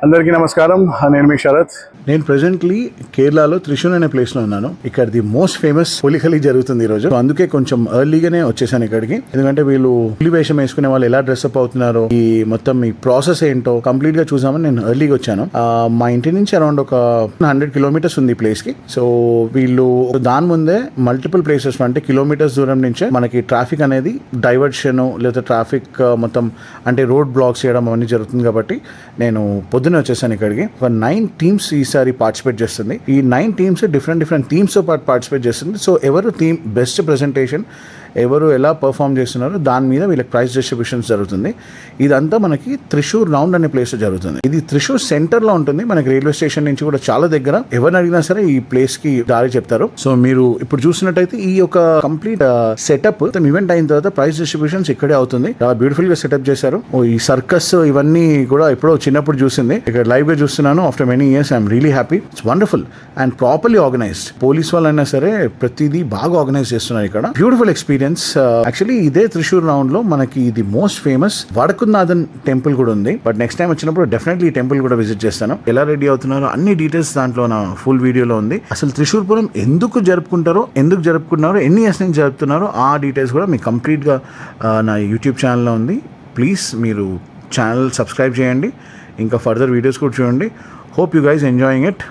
అందరికీ నమస్కారం. నేను మీ శరత్. నేను ప్రెజెంట్లీ కేరళలో త్రిశూర్ అనే ప్లేస్ లో ఉన్నాను. ఇక్కడ ది మోస్ట్ ఫేమస్ పులికలి జరుగుతుంది ఈ రోజు. అందుకే కొంచెం ఎర్లీగానే వచ్చేసాను ఇక్కడికి. ఎందుకంటే వీళ్ళు పులి వేషం వేసుకునే వాళ్ళు ఎలా డ్రెస్అప్ అవుతున్నారో, ఈ మొత్తం ఈ ప్రాసెస్ ఏంటో కంప్లీట్ గా చూసామని నేను ఎర్లీగా వచ్చాను. మా ఇంటి నుంచి అరౌండ్ ఒక 100 కిలోమీటర్స్ ఉంది ఈ ప్లేస్ కి. సో వీళ్ళు దాని ముందే మల్టిపుల్ ప్లేసెస్ అంటే కిలోమీటర్స్ దూరం నుంచే మనకి ట్రాఫిక్ అనేది డైవర్షన్ లేదా ట్రాఫిక్ మొత్తం అంటే రోడ్ బ్లాక్స్ చేయడం అవన్నీ జరుగుతుంది. కాబట్టి నేను పొద్దున్నే వచ్చేసాను ఇక్కడికి. ఒక 9 టీమ్స్ ఈసారి పార్టిసిపేట్ చేస్తుంది. ఈ 9 టీమ్స్ డిఫరెంట్ టీమ్స్ తో పాటు పార్టిసిపేట్ చేస్తుంది. సో ఎవరు టీమ్ బెస్ట్ ప్రెజెంటేషన్, ఎవరు ఎలా పర్ఫామ్ చేస్తున్నారో దాని మీద వీళ్ళకి ప్రైజ్ డిస్ట్రిబ్యూషన్స్ జరుగుతుంది. ఇదంతా మనకి త్రిశూర్ రౌండ్ అనే ప్లేస్ లో జరుగుతుంది. ఇది త్రిశూర్ సెంటర్ లో ఉంటుంది. మనకి రైల్వే స్టేషన్ నుంచి కూడా చాలా దగ్గర. ఎవరిని అడిగినా సరే ఈ ప్లేస్ కి దారి చెప్తారు. సో మీరు ఇప్పుడు చూసినట్టయితే ఈ యొక్క కంప్లీట్ సెటప్ ఈవెంట్ అయిన తర్వాత ప్రైజ్ డిస్ట్రిబ్యూషన్స్ ఇక్కడే అవుతుంది. చాలా బ్యూటిఫుల్ గా సెటప్ చేశారు. ఈ సర్కస్ ఇవన్నీ కూడా ఎప్పుడో చిన్నప్పుడు చూసింది, ఇక్కడ లైవ్ గా చూస్తున్నాను. After many years I'm really happy. It's wonderful and properly organised. Police వాళ్ళైనా సరే ప్రతిదీ బాగా ఆర్గనైజ్ చేస్తున్నారు ఇక్కడ. Beautiful experience. యాక్చువల్లీ ఇదే త్రిశూర్ రౌండ్ లో మనకి ఇది మోస్ట్ ఫేమస్ వడకున్నాథన్ టెంపుల్ కూడా ఉంది. బట్ నెక్స్ట్ టైం వచ్చినప్పుడు డెఫినెట్లీ ఈ టెంపుల్ కూడా విజిట్ చేస్తాను. ఎలా రెడీ అవుతున్నారో అన్ని డీటెయిల్స్ దాంట్లో నా ఫుల్ వీడియోలో ఉంది. అసలు త్రిశూర్పురం ఎందుకు జరుపుకుంటారో, ఎందుకు జరుపుకున్నారో, ఎన్ని ఇయర్స్ నుంచి జరుపుతున్నారో ఆ డీటెయిల్స్ కూడా మీకు కంప్లీట్ గా నా యూట్యూబ్ ఛానల్లో ఉంది. ప్లీజ్ మీరు ఛానల్ సబ్స్క్రైబ్ చేయండి. ఇంకా ఫర్దర్ వీడియోస్ కూడా చూడండి. Hope you guys enjoying it.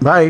Bye.